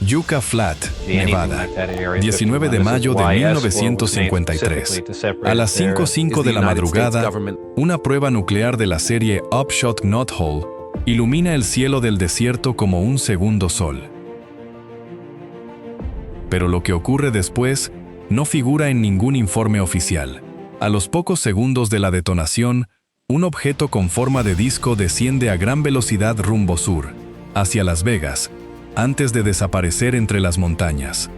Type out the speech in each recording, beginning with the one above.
Yucca Flat, Nevada, 19 de mayo de 1953. A las 5:05 de la madrugada, una prueba nuclear de la serie Upshot Knothole ilumina el cielo del desierto como un segundo sol. Pero lo que ocurre después no figura en ningún informe oficial. A los pocos segundos de la detonación, un objeto con forma de disco desciende a gran velocidad rumbo sur, hacia Las Vegas, antes de desaparecer entre las montañas.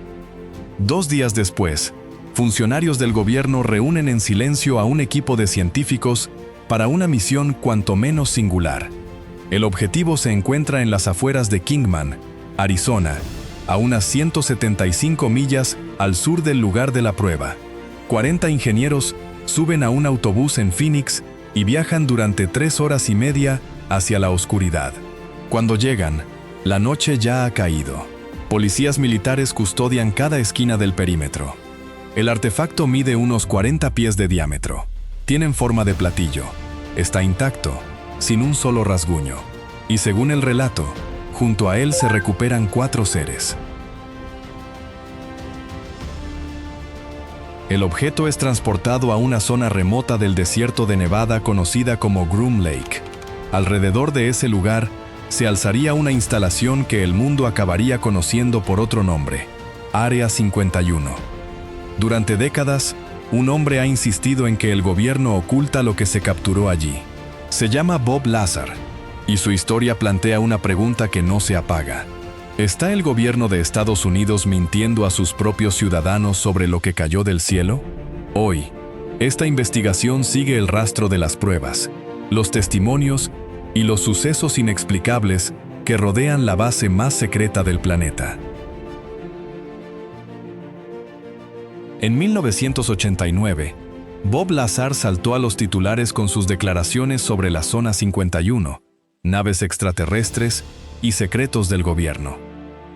2 días después, funcionarios del gobierno reúnen en silencio a un equipo de científicos para una misión cuanto menos singular. El objetivo se encuentra en las afueras de Kingman, Arizona, a unas 175 millas al sur del lugar de la prueba. 40 ingenieros suben a un autobús en Phoenix y viajan durante 3 horas y media hacia la oscuridad. Cuando llegan, la noche ya ha caído. Policías militares custodian cada esquina del perímetro. El artefacto mide unos 40 pies de diámetro. Tiene forma de platillo. Está intacto, sin un solo rasguño. Y según el relato, junto a él se recuperan 4 seres. El objeto es transportado a una zona remota del desierto de Nevada conocida como Groom Lake. Alrededor de ese lugar se alzaría una instalación que el mundo acabaría conociendo por otro nombre, Área 51. Durante décadas, un hombre ha insistido en que el gobierno oculta lo que se capturó allí. Se llama Bob Lazar, y su historia plantea una pregunta que no se apaga. ¿Está el gobierno de Estados Unidos mintiendo a sus propios ciudadanos sobre lo que cayó del cielo? Hoy, esta investigación sigue el rastro de las pruebas, los testimonios y los sucesos inexplicables que rodean la base más secreta del planeta. En 1989, Bob Lazar saltó a los titulares con sus declaraciones sobre la Zona 51, naves extraterrestres y secretos del gobierno.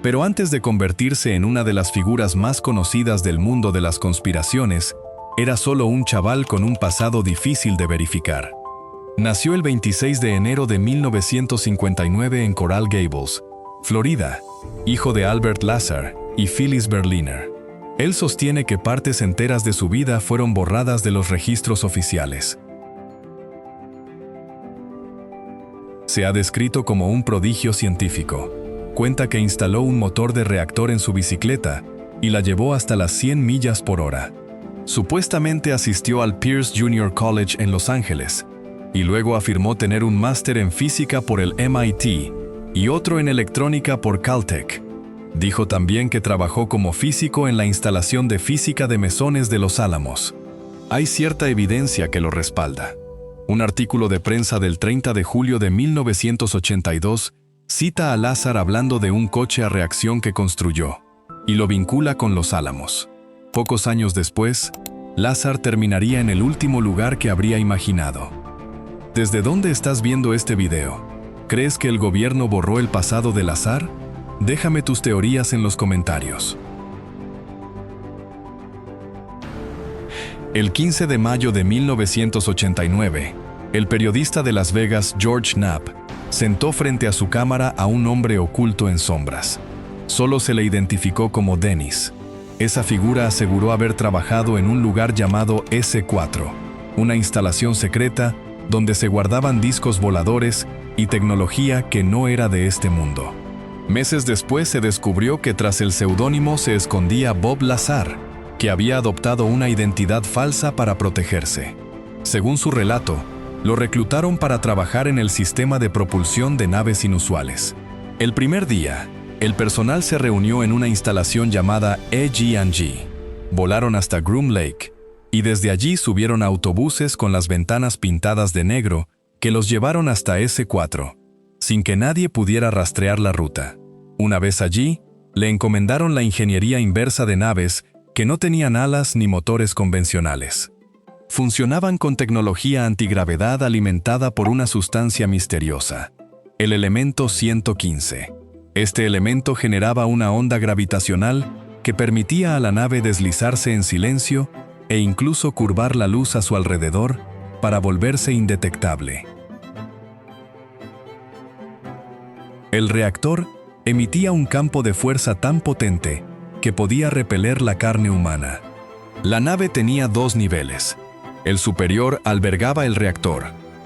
Pero antes de convertirse en una de las figuras más conocidas del mundo de las conspiraciones, era solo un chaval con un pasado difícil de verificar. Nació el 26 de enero de 1959 en Coral Gables, Florida, hijo de Albert Lazar y Phyllis Berliner. Él sostiene que partes enteras de su vida fueron borradas de los registros oficiales. Se ha descrito como un prodigio científico. Cuenta que instaló un motor de reactor en su bicicleta y la llevó hasta las 100 millas por hora. Supuestamente asistió al Pierce Junior College en Los Ángeles, y luego afirmó tener un máster en física por el MIT y otro en electrónica por Caltech. Dijo también que trabajó como físico en la instalación de física de mesones de Los Álamos. Hay cierta evidencia que lo respalda. Un artículo de prensa del 30 de julio de 1982 cita a Lazar hablando de un coche a reacción que construyó, y lo vincula con Los Álamos. Pocos años después, Lazar terminaría en el último lugar que habría imaginado. ¿Desde dónde estás viendo este video? ¿Crees que el gobierno borró el pasado de Lazar? Déjame tus teorías en los comentarios. El 15 de mayo de 1989, el periodista de Las Vegas George Knapp sentó frente a su cámara a un hombre oculto en sombras. Solo se le identificó como Dennis. Esa figura aseguró haber trabajado en un lugar llamado S4, una instalación secreta donde se guardaban discos voladores y tecnología que no era de este mundo. Meses después se descubrió que tras el seudónimo se escondía Bob Lazar, que había adoptado una identidad falsa para protegerse. Según su relato, lo reclutaron para trabajar en el sistema de propulsión de naves inusuales. El primer día, el personal se reunió en una instalación llamada EG&G. Volaron hasta Groom Lake, y desde allí subieron a autobuses con las ventanas pintadas de negro que los llevaron hasta S4, sin que nadie pudiera rastrear la ruta. Una vez allí, le encomendaron la ingeniería inversa de naves que no tenían alas ni motores convencionales. Funcionaban con tecnología antigravedad alimentada por una sustancia misteriosa, el elemento 115. Este elemento generaba una onda gravitacional que permitía a la nave deslizarse en silencio e incluso curvar la luz a su alrededor para volverse indetectable. El reactor emitía un campo de fuerza tan potente que podía repeler la carne humana. La nave tenía 2 niveles. El superior albergaba el reactor,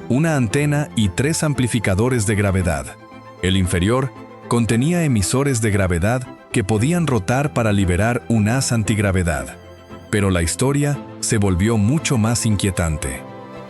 una antena y 3 amplificadores de gravedad. El inferior contenía emisores de gravedad que podían rotar para liberar un haz antigravedad. Pero la historia se volvió mucho más inquietante.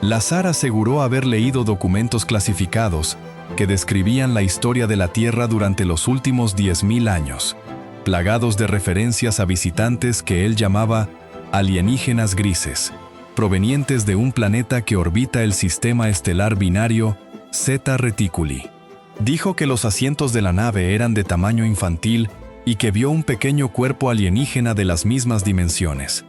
Lazar aseguró haber leído documentos clasificados que describían la historia de la Tierra durante los últimos 10.000 años, plagados de referencias a visitantes que él llamaba alienígenas grises, provenientes de un planeta que orbita el sistema estelar binario Zeta Reticuli. Dijo que los asientos de la nave eran de tamaño infantil y que vio un pequeño cuerpo alienígena de las mismas dimensiones.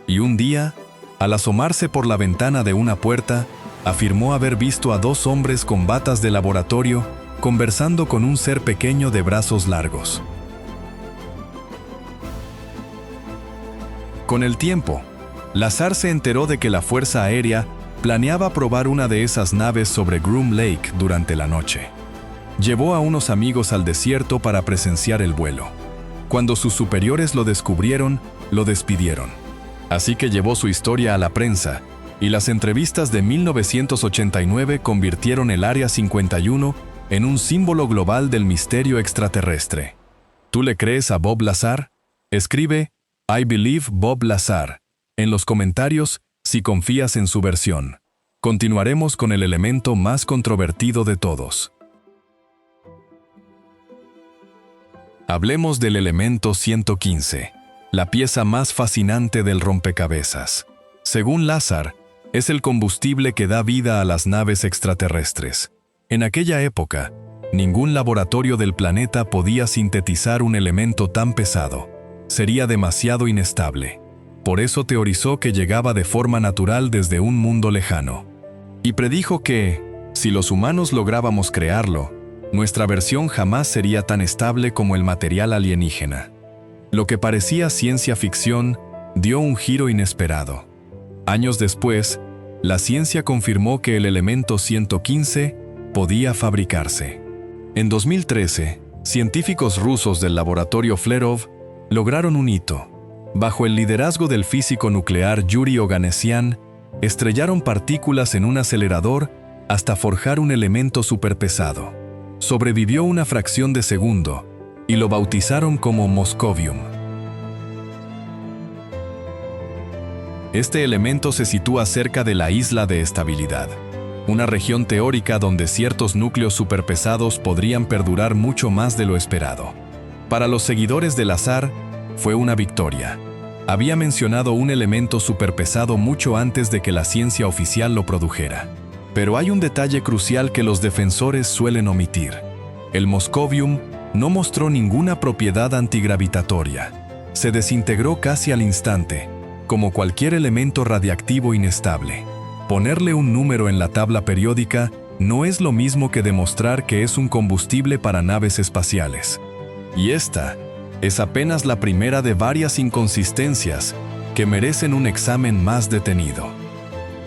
Y un día, al asomarse por la ventana de una puerta, afirmó haber visto a 2 hombres con batas de laboratorio conversando con un ser pequeño de brazos largos. Con el tiempo, Lazar se enteró de que la Fuerza Aérea planeaba probar una de esas naves sobre Groom Lake durante la noche. Llevó a unos amigos al desierto para presenciar el vuelo. Cuando sus superiores lo descubrieron, lo despidieron. Así que llevó su historia a la prensa, y las entrevistas de 1989 convirtieron el Área 51 en un símbolo global del misterio extraterrestre. ¿Tú le crees a Bob Lazar? Escribe I believe Bob Lazar en los comentarios si confías en su versión. Continuaremos con el elemento más controvertido de todos. Hablemos del elemento 115, la pieza más fascinante del rompecabezas. Según Lazar, es el combustible que da vida a las naves extraterrestres. En aquella época, ningún laboratorio del planeta podía sintetizar un elemento tan pesado. Sería demasiado inestable. Por eso teorizó que llegaba de forma natural desde un mundo lejano. Y predijo que, si los humanos lográbamos crearlo, nuestra versión jamás sería tan estable como el material alienígena. Lo que parecía ciencia ficción dio un giro inesperado. Años después, la ciencia confirmó que el elemento 115 podía fabricarse. En 2013, científicos rusos del laboratorio Flerov lograron un hito. Bajo el liderazgo del físico nuclear Yuri Oganessian, estrellaron partículas en un acelerador hasta forjar un elemento superpesado. Sobrevivió una fracción de segundo y lo bautizaron como Moscovium. Este elemento se sitúa cerca de la isla de estabilidad, una región teórica donde ciertos núcleos superpesados podrían perdurar mucho más de lo esperado. Para los seguidores de Lazar, fue una victoria. Había mencionado un elemento superpesado mucho antes de que la ciencia oficial lo produjera. Pero hay un detalle crucial que los defensores suelen omitir. El Moscovium no mostró ninguna propiedad antigravitatoria. Se desintegró casi al instante, como cualquier elemento radiactivo inestable. Ponerle un número en la tabla periódica no es lo mismo que demostrar que es un combustible para naves espaciales. Y esta es apenas la primera de varias inconsistencias que merecen un examen más detenido.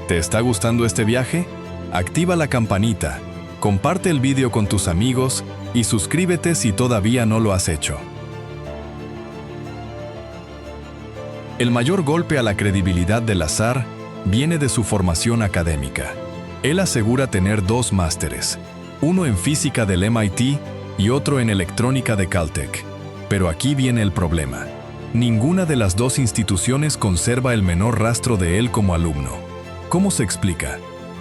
¿Te está gustando este viaje? Activa la campanita, comparte el vídeo con tus amigos y suscríbete si todavía no lo has hecho. El mayor golpe a la credibilidad de Lazar viene de su formación académica. Él asegura tener 2 másteres, uno en física del MIT y otro en electrónica de Caltech. Pero aquí viene el problema. Ninguna de las 2 instituciones conserva el menor rastro de él como alumno. ¿Cómo se explica?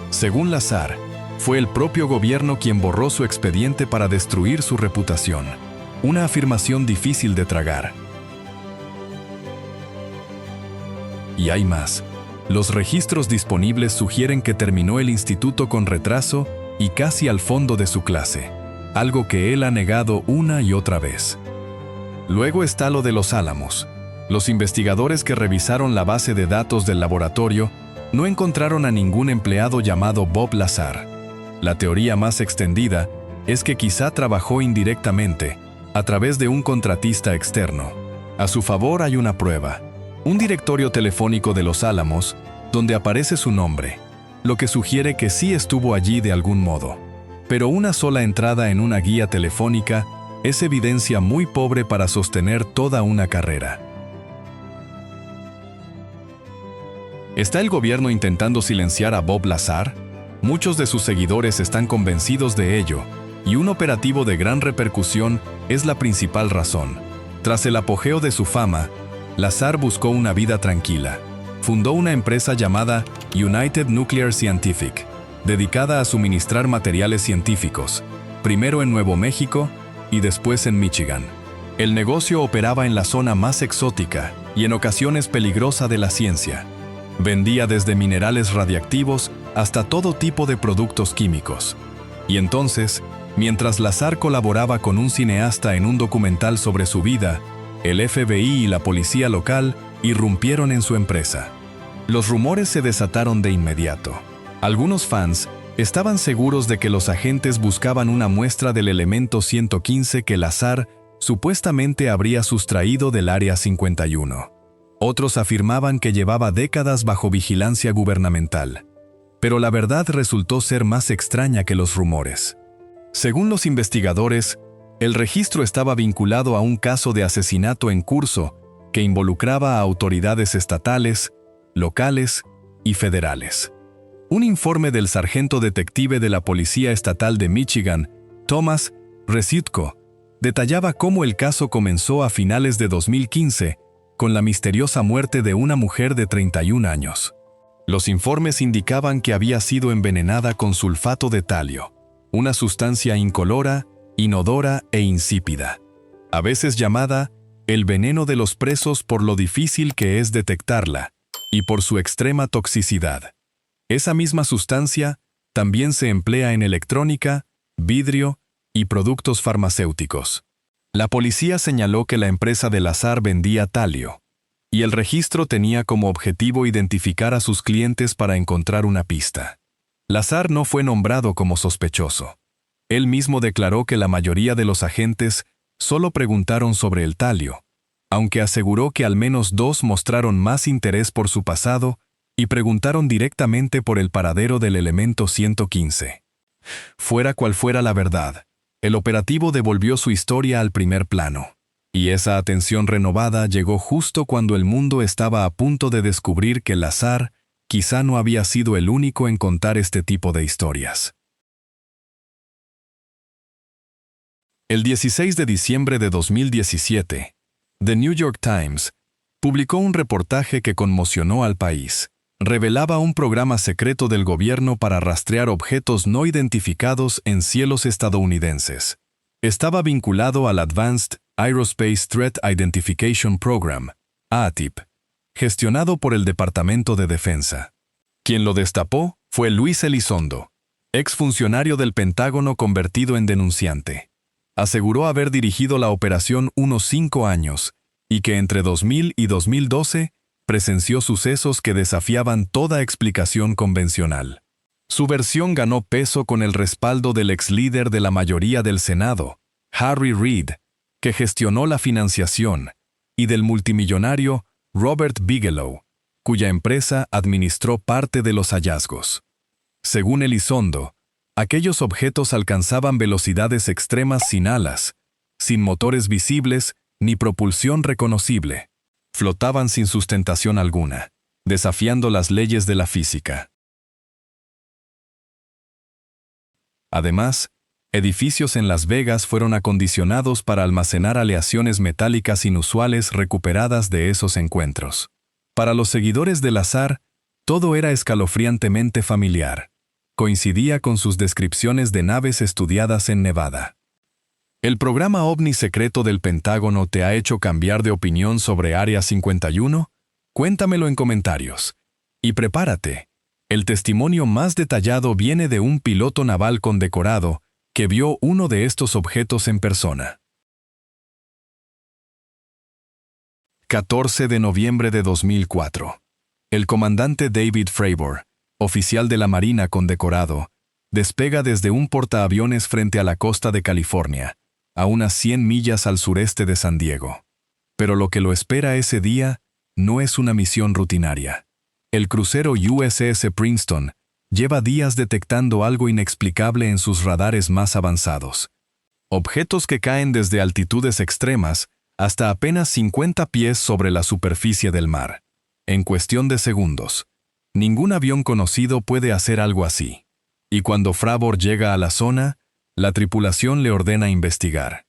Según Lazar, fue el propio gobierno quien borró su expediente para destruir su reputación. Una afirmación difícil de tragar. Y hay más. Los registros disponibles sugieren que terminó el instituto con retraso y casi al fondo de su clase, algo que él ha negado una y otra vez. Luego está lo de los Álamos. Los investigadores que revisaron la base de datos del laboratorio no encontraron a ningún empleado llamado Bob Lazar. La teoría más extendida es que quizá trabajó indirectamente, a través de un contratista externo. A su favor hay una prueba. Un directorio telefónico de los Álamos, donde aparece su nombre, lo que sugiere que sí estuvo allí de algún modo. Pero una sola entrada en una guía telefónica es evidencia muy pobre para sostener toda una carrera. ¿Está el gobierno intentando silenciar a Bob Lazar? Muchos de sus seguidores están convencidos de ello, y un operativo de gran repercusión es la principal razón. Tras el apogeo de su fama, Lazar buscó una vida tranquila. Fundó una empresa llamada United Nuclear Scientific, dedicada a suministrar materiales científicos, primero en Nuevo México y después en Michigan. El negocio operaba en la zona más exótica y en ocasiones peligrosa de la ciencia. Vendía desde minerales radiactivos hasta todo tipo de productos químicos. Y entonces, mientras Lazar colaboraba con un cineasta en un documental sobre su vida, el FBI y la policía local irrumpieron en su empresa. Los rumores se desataron de inmediato. Algunos fans estaban seguros de que los agentes buscaban una muestra del elemento 115 que Lazar supuestamente habría sustraído del Área 51. Otros afirmaban que llevaba décadas bajo vigilancia gubernamental. Pero la verdad resultó ser más extraña que los rumores. Según los investigadores, el registro estaba vinculado a un caso de asesinato en curso que involucraba a autoridades estatales, locales y federales. Un informe del sargento detective de la Policía Estatal de Michigan, Thomas Resutko, detallaba cómo el caso comenzó a finales de 2015 con la misteriosa muerte de una mujer de 31 años. Los informes indicaban que había sido envenenada con sulfato de talio, una sustancia incolora, inodora e insípida, a veces llamada el veneno de los presos por lo difícil que es detectarla y por su extrema toxicidad. Esa misma sustancia también se emplea en electrónica, vidrio y productos farmacéuticos. La policía señaló que la empresa de Lazar vendía talio, y el registro tenía como objetivo identificar a sus clientes para encontrar una pista. Lazar no fue nombrado como sospechoso. Él mismo declaró que la mayoría de los agentes solo preguntaron sobre el talio, aunque aseguró que al menos 2 mostraron más interés por su pasado y preguntaron directamente por el paradero del elemento 115. Fuera cual fuera la verdad, el operativo devolvió su historia al primer plano, y esa atención renovada llegó justo cuando el mundo estaba a punto de descubrir que Lazar quizá no había sido el único en contar este tipo de historias. El 16 de diciembre de 2017, The New York Times publicó un reportaje que conmocionó al país. Revelaba un programa secreto del gobierno para rastrear objetos no identificados en cielos estadounidenses. Estaba vinculado al Advanced Aerospace Threat Identification Program, AATIP, gestionado por el Departamento de Defensa. Quien lo destapó fue Luis Elizondo, exfuncionario del Pentágono convertido en denunciante. Aseguró haber dirigido la operación unos 5 años y que entre 2000 y 2012 presenció sucesos que desafiaban toda explicación convencional. Su versión ganó peso con el respaldo del ex líder de la mayoría del Senado, Harry Reid, que gestionó la financiación, y del multimillonario Robert Bigelow, cuya empresa administró parte de los hallazgos. Según Elizondo, aquellos objetos alcanzaban velocidades extremas sin alas, sin motores visibles ni propulsión reconocible. Flotaban sin sustentación alguna, desafiando las leyes de la física. Además, edificios en Las Vegas fueron acondicionados para almacenar aleaciones metálicas inusuales recuperadas de esos encuentros. Para los seguidores de Lazar, todo era escalofriantemente familiar. Coincidía con sus descripciones de naves estudiadas en Nevada. ¿El programa OVNI secreto del Pentágono te ha hecho cambiar de opinión sobre Área 51? Cuéntamelo en comentarios. Y prepárate. El testimonio más detallado viene de un piloto naval condecorado que vio uno de estos objetos en persona. 14 de noviembre de 2004. El comandante David Fravor, oficial de la Marina condecorado, despega desde un portaaviones frente a la costa de California, a unas 100 millas al sureste de San Diego. Pero lo que lo espera ese día no es una misión rutinaria. El crucero USS Princeton lleva días detectando algo inexplicable en sus radares más avanzados. Objetos que caen desde altitudes extremas hasta apenas 50 pies sobre la superficie del mar, en cuestión de segundos. Ningún avión conocido puede hacer algo así. Y cuando Fravor llega a la zona, la tripulación le ordena investigar.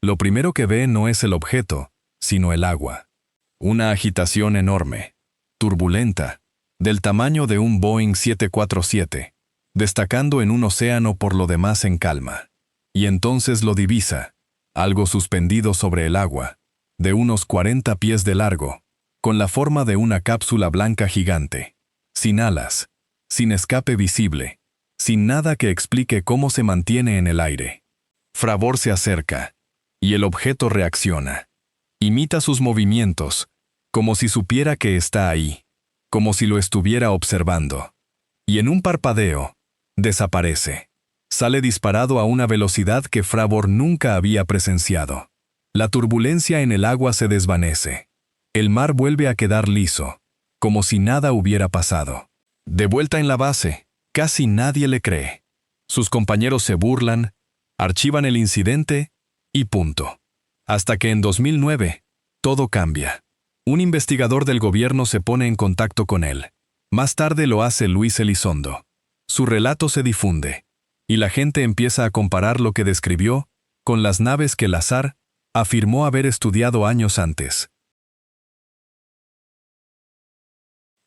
Lo primero que ve no es el objeto, sino el agua. Una agitación enorme, turbulenta, del tamaño de un Boeing 747, destacando en un océano por lo demás en calma. Y entonces lo divisa, algo suspendido sobre el agua, de unos 40 pies de largo, con la forma de una cápsula blanca gigante, sin alas, sin escape visible, sin nada que explique cómo se mantiene en el aire. Fravor se acerca, y el objeto reacciona. Imita sus movimientos, como si supiera que está ahí, como si lo estuviera observando. Y en un parpadeo, desaparece. Sale disparado a una velocidad que Fravor nunca había presenciado. La turbulencia en el agua se desvanece. El mar vuelve a quedar liso, como si nada hubiera pasado. De vuelta en la base, casi nadie le cree. Sus compañeros se burlan, archivan el incidente y punto. Hasta que en 2009, todo cambia. Un investigador del gobierno se pone en contacto con él. Más tarde lo hace Luis Elizondo. Su relato se difunde, y la gente empieza a comparar lo que describió con las naves que Lazar afirmó haber estudiado años antes.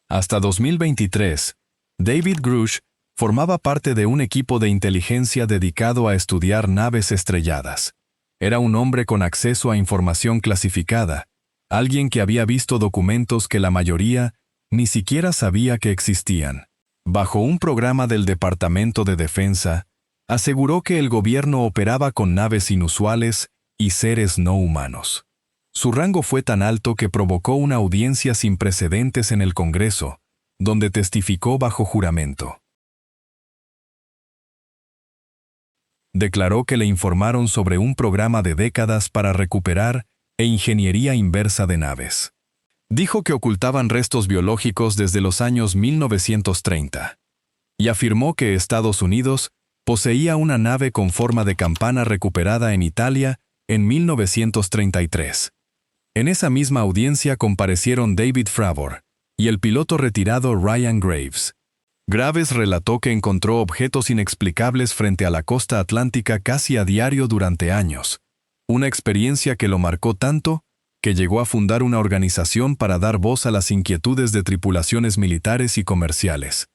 Hasta 2023, David Grush formaba parte de un equipo de inteligencia dedicado a estudiar naves estrelladas. Era un hombre con acceso a información clasificada, alguien que había visto documentos que la mayoría ni siquiera sabía que existían. Bajo un programa del Departamento de Defensa, aseguró que el gobierno operaba con naves inusuales y seres no humanos. Su rango fue tan alto que provocó una audiencia sin precedentes en el Congreso, donde testificó bajo juramento. Declaró que le informaron sobre un programa de décadas para recuperar e ingeniería inversa de naves. Dijo que ocultaban restos biológicos desde los años 1930, y afirmó que Estados Unidos poseía una nave con forma de campana recuperada en Italia en 1933. En esa misma audiencia comparecieron David Fravor y el piloto retirado Ryan Graves. Graves relató que encontró objetos inexplicables frente a la costa atlántica casi a diario durante años, una experiencia que lo marcó tanto que llegó a fundar una organización para dar voz a las inquietudes de tripulaciones militares y comerciales.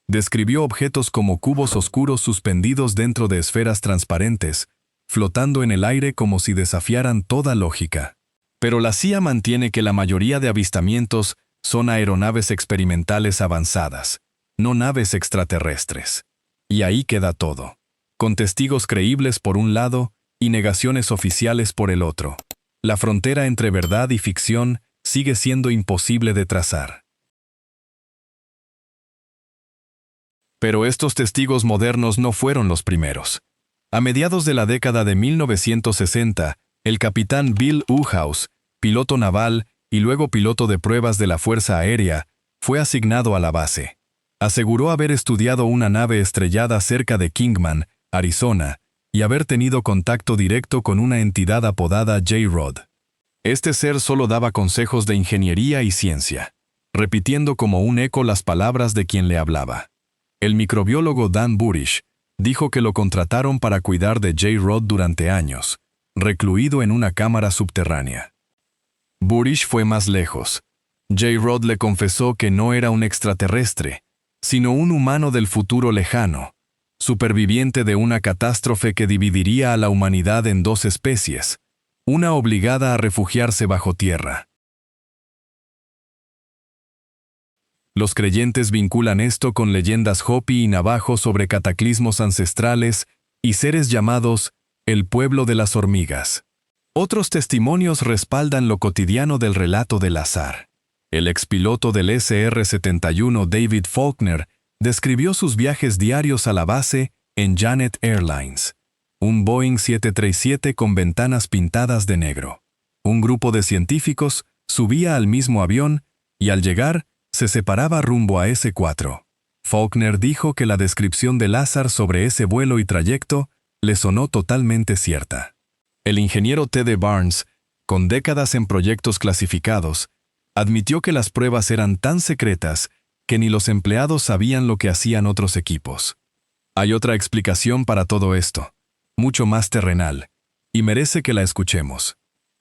Describió objetos como cubos oscuros suspendidos dentro de esferas transparentes, flotando en el aire como si desafiaran toda lógica. Pero la CIA mantiene que la mayoría de avistamientos son aeronaves experimentales avanzadas, no naves extraterrestres. Y ahí queda todo, con testigos creíbles por un lado y negaciones oficiales por el otro. La frontera entre verdad y ficción sigue siendo imposible de trazar. Pero estos testigos modernos no fueron los primeros. A mediados de la década de 1960, el capitán Bill Uhaus, piloto naval y luego piloto de pruebas de la Fuerza Aérea, fue asignado a la base. Aseguró haber estudiado una nave estrellada cerca de Kingman, Arizona, y haber tenido contacto directo con una entidad apodada J-Rod. Este ser solo daba consejos de ingeniería y ciencia, repitiendo como un eco las palabras de quien le hablaba. El microbiólogo Dan Burish dijo que lo contrataron para cuidar de J-Rod durante años, recluido en una cámara subterránea. Burish fue más lejos. J-Rod le confesó que no era un extraterrestre, sino un humano del futuro lejano, superviviente de una catástrofe que dividiría a la humanidad en dos especies, una obligada a refugiarse bajo tierra. Los creyentes vinculan esto con leyendas Hopi y Navajo sobre cataclismos ancestrales y seres llamados el pueblo de las hormigas. Otros testimonios respaldan lo cotidiano del relato de Lazar. El expiloto del SR-71 David Faulkner describió sus viajes diarios a la base en Janet Airlines, un Boeing 737 con ventanas pintadas de negro. Un grupo de científicos subía al mismo avión y al llegar se separaba rumbo a S4. Faulkner dijo que la descripción de Lazar sobre ese vuelo y trayecto le sonó totalmente cierta. El ingeniero T.D. Barnes, con décadas en proyectos clasificados, admitió que las pruebas eran tan secretas que ni los empleados sabían lo que hacían otros equipos. Hay otra explicación para todo esto, mucho más terrenal, y merece que la escuchemos.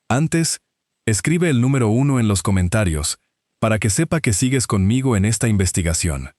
Antes, escribe el número 1 en los comentarios, para que sepa que sigues conmigo en esta investigación.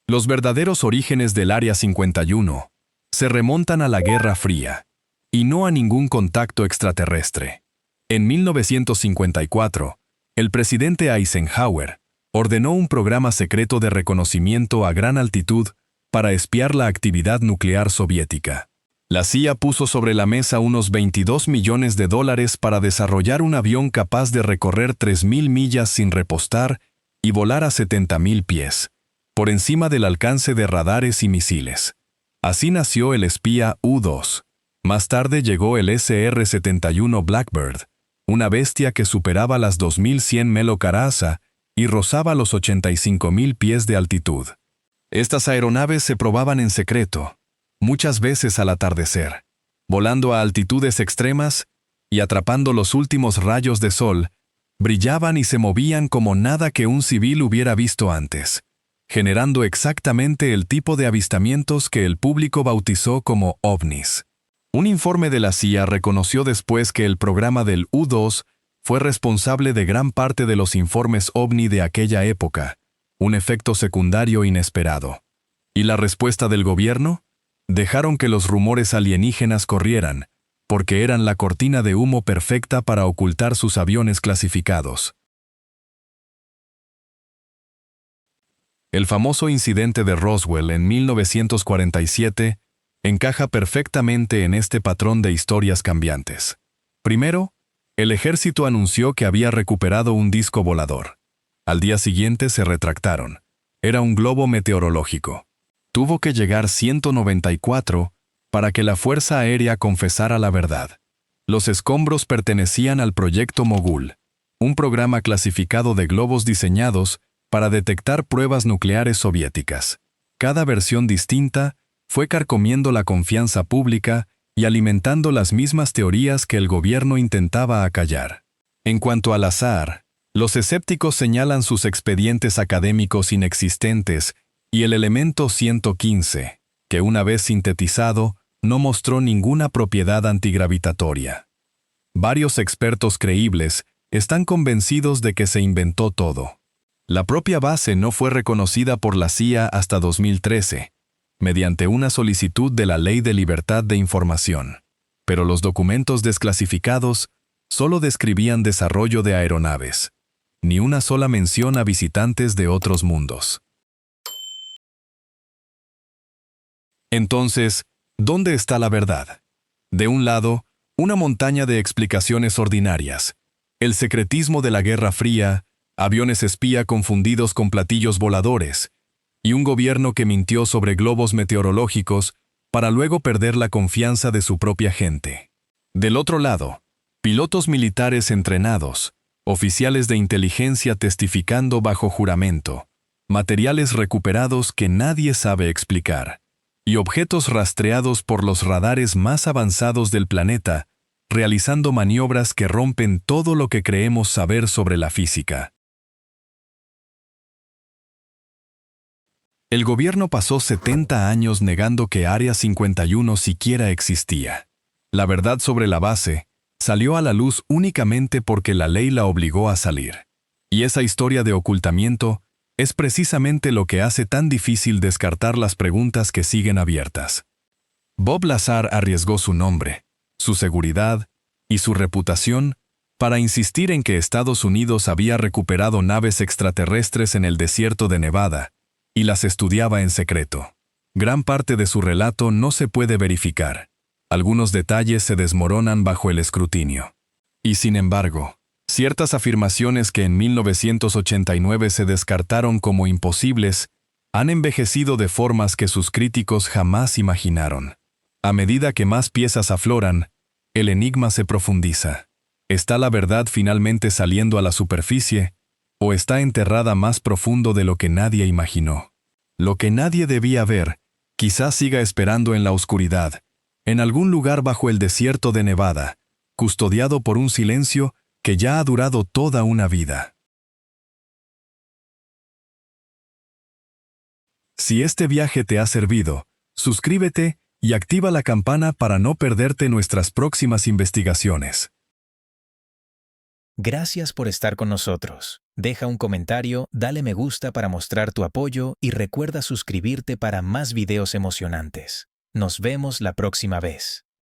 Los verdaderos orígenes del Área 51 se remontan a la Guerra Fría, y no a ningún contacto extraterrestre. En 1954, el presidente Eisenhower ordenó un programa secreto de reconocimiento a gran altitud para espiar la actividad nuclear soviética. La CIA puso sobre la mesa unos $22 millones para desarrollar un avión capaz de recorrer 3.000 millas sin repostar y volar a 70.000 pies, por encima del alcance de radares y misiles. Así nació el espía U-2. Más tarde llegó el SR-71 Blackbird, una bestia que superaba las 2.100 Melo Carasa y rozaba los 85.000 pies de altitud. Estas aeronaves se probaban en secreto, muchas veces al atardecer, volando a altitudes extremas y atrapando los últimos rayos de sol, brillaban y se movían como nada que un civil hubiera visto antes, generando exactamente el tipo de avistamientos que el público bautizó como ovnis. Un informe de la CIA reconoció después que el programa del U-2 fue responsable de gran parte de los informes ovni de aquella época, un efecto secundario inesperado. ¿Y la respuesta del gobierno? Dejaron que los rumores alienígenas corrieran, porque eran la cortina de humo perfecta para ocultar sus aviones clasificados. El famoso incidente de Roswell en 1947 encaja perfectamente en este patrón de historias cambiantes. Primero, el ejército anunció que había recuperado un disco volador. Al día siguiente se retractaron. Era un globo meteorológico. Tuvo que llegar 194 para que la Fuerza Aérea confesara la verdad. Los escombros pertenecían al Proyecto Mogul, un programa clasificado de globos diseñados para detectar pruebas nucleares soviéticas. Cada versión distinta fue carcomiendo la confianza pública y alimentando las mismas teorías que el gobierno intentaba acallar. En cuanto al azar, los escépticos señalan sus expedientes académicos inexistentes y el elemento 115, que una vez sintetizado, no mostró ninguna propiedad antigravitatoria. Varios expertos creíbles están convencidos de que se inventó todo. La propia base no fue reconocida por la CIA hasta 2013, mediante una solicitud de la Ley de Libertad de Información. Pero los documentos desclasificados solo describían desarrollo de aeronaves, ni una sola mención a visitantes de otros mundos. Entonces, ¿dónde está la verdad? De un lado, una montaña de explicaciones ordinarias, el secretismo de la Guerra Fría, aviones espía confundidos con platillos voladores, y un gobierno que mintió sobre globos meteorológicos para luego perder la confianza de su propia gente. Del otro lado, pilotos militares entrenados, oficiales de inteligencia testificando bajo juramento, materiales recuperados que nadie sabe explicar, y objetos rastreados por los radares más avanzados del planeta, realizando maniobras que rompen todo lo que creemos saber sobre la física. El gobierno pasó 70 años negando que Área 51 siquiera existía. La verdad sobre la base salió a la luz únicamente porque la ley la obligó a salir. Y esa historia de ocultamiento es precisamente lo que hace tan difícil descartar las preguntas que siguen abiertas. Bob Lazar arriesgó su nombre, su seguridad y su reputación para insistir en que Estados Unidos había recuperado naves extraterrestres en el desierto de Nevada y las estudiaba en secreto. Gran parte de su relato no se puede verificar. Algunos detalles se desmoronan bajo el escrutinio. Y sin embargo, ciertas afirmaciones que en 1989 se descartaron como imposibles han envejecido de formas que sus críticos jamás imaginaron. A medida que más piezas afloran, el enigma se profundiza. ¿Está la verdad finalmente saliendo a la superficie o está enterrada más profundo de lo que nadie imaginó? Lo que nadie debía ver, Quizás siga esperando en la oscuridad, en algún lugar bajo el desierto de Nevada, custodiado por un silencio que ya ha durado toda una vida. Si este viaje te ha servido, suscríbete y activa la campana para no perderte nuestras próximas investigaciones. Gracias por estar con nosotros. Deja un comentario, dale me gusta para mostrar tu apoyo y recuerda suscribirte para más videos emocionantes. Nos vemos la próxima vez.